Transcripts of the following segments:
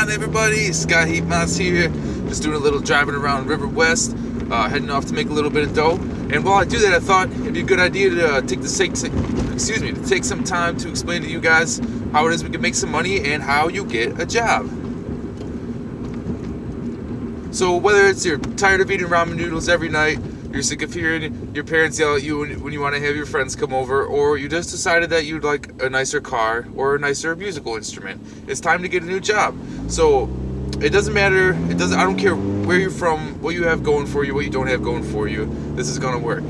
on, everybody? Scott Heat Moss here. Just doing a little driving around River West, heading off to make a little bit of dough. And while I do that, I thought it'd be a good idea to take some time to explain to you guys how it is we can make some money and how you get a job. So whether it's you're tired of eating ramen noodles every night, you're sick of hearing your parents yell at you when you want to have your friends come over, or you just decided that you'd like a nicer car or a nicer musical instrument, it's time to get a new job. So it doesn't matter. I don't care where you're from, what you have going for you, what you don't have going for you. This is going to work.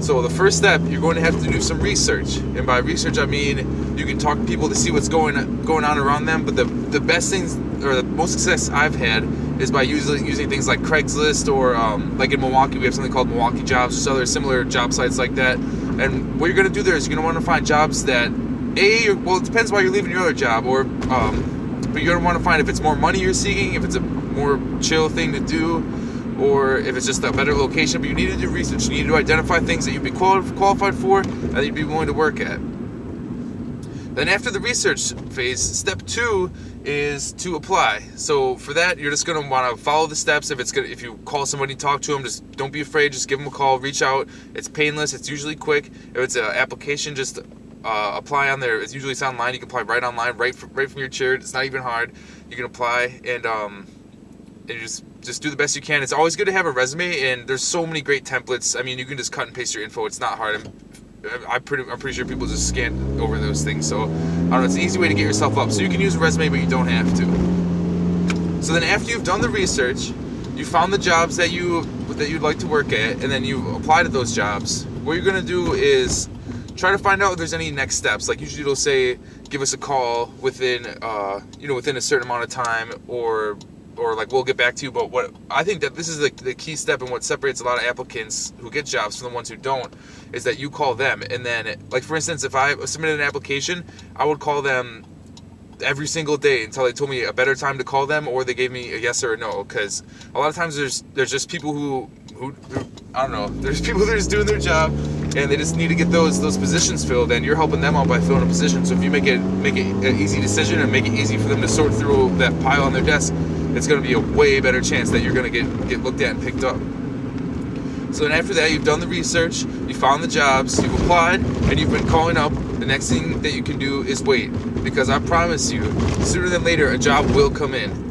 So the first step, you're going to have to do some research. And by research, I mean you can talk to people to see what's going on around them. But the best things, or the most success I've had, is by using things like Craigslist, or like in Milwaukee, we have something called Milwaukee Jobs, just other similar job sites like that. And what you're going to do there is you're going to want to find jobs that, it depends why you're leaving your other job, or but you're going to want to find if it's more money you're seeking, if it's a more chill thing to do, or if it's just a better location. But you need to do research. You need to identify things that you'd be qualified for and that you'd be willing to work at. Then after the research phase, step 2 is to apply. So for that, you're just going to want to follow the steps. If you call somebody, talk to them, just don't be afraid. Just give them a call, reach out. It's painless. It's usually quick. If it's an application, just apply on there. It's usually online. You can apply right online, right from your chair. It's not even hard. You can apply and you just do the best you can. It's always good to have a resume, and there's so many great templates. I mean, you can just cut and paste your info. It's not hard. I'm pretty sure people just scan over those things. So I don't know. It's an easy way to get yourself up. So you can use a resume, but you don't have to. So then after you've done the research, you found the jobs that you'd like to work at, and then you apply to those jobs. What you're gonna do is try to find out if there's any next steps. Like usually it'll say, give us a call within a certain amount of time, or like we'll get back to you. But what I think that this is the key step, and what separates a lot of applicants who get jobs from the ones who don't, is that you call them. And then, like for instance, if I submitted an application, I would call them every single day until they told me a better time to call them, or they gave me a yes or a no. Because a lot of times there's just people who I don't know. There's people that are just doing their job, and they just need to get those positions filled, and you're helping them out by filling a position. So if you make it an easy decision and make it easy for them to sort through that pile on their desk, it's going to be a way better chance that you're going to get looked at and picked up. So then after that, you've done the research, you found the jobs, you've applied, and you've been calling up. The next thing that you can do is wait, because I promise you, sooner than later, a job will come in.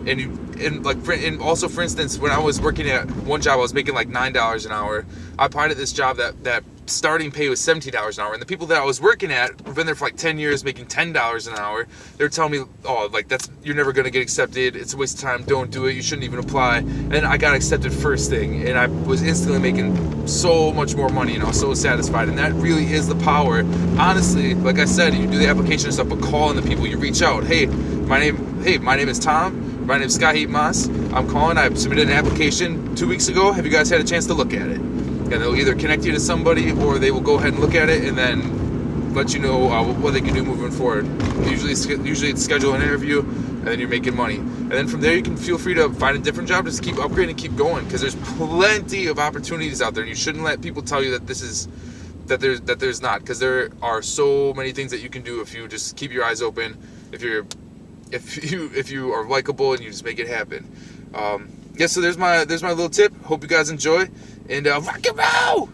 And also, for instance, when I was working at one job, I was making like $9 an hour. I applied at this job that starting pay was $17 an hour, and the people that I was working at have been there for like 10 years, making $10 an hour. They're telling me, "Oh, like you're never gonna get accepted. It's a waste of time. Don't do it. You shouldn't even apply." And I got accepted first thing, and I was instantly making so much more money, and I was so satisfied. And that really is the power. Honestly, like I said, you do the application and stuff, but calling the people, you reach out. Hey, my name is Tom. My name is Scott Heat Moss. I'm calling. I submitted an application 2 weeks ago. Have you guys had a chance to look at it? And they'll either connect you to somebody, or they will go ahead and look at it and then let you know what they can do moving forward. Usually schedule an interview, and then you're making money. And then from there, you can feel free to find a different job. Just keep upgrading and keep going, because there's plenty of opportunities out there. And you shouldn't let people tell you that there's not, because there are so many things that you can do if you just keep your eyes open. If you are likable and you just make it happen. So there's my little tip. Hope you guys enjoy, and rock and roll!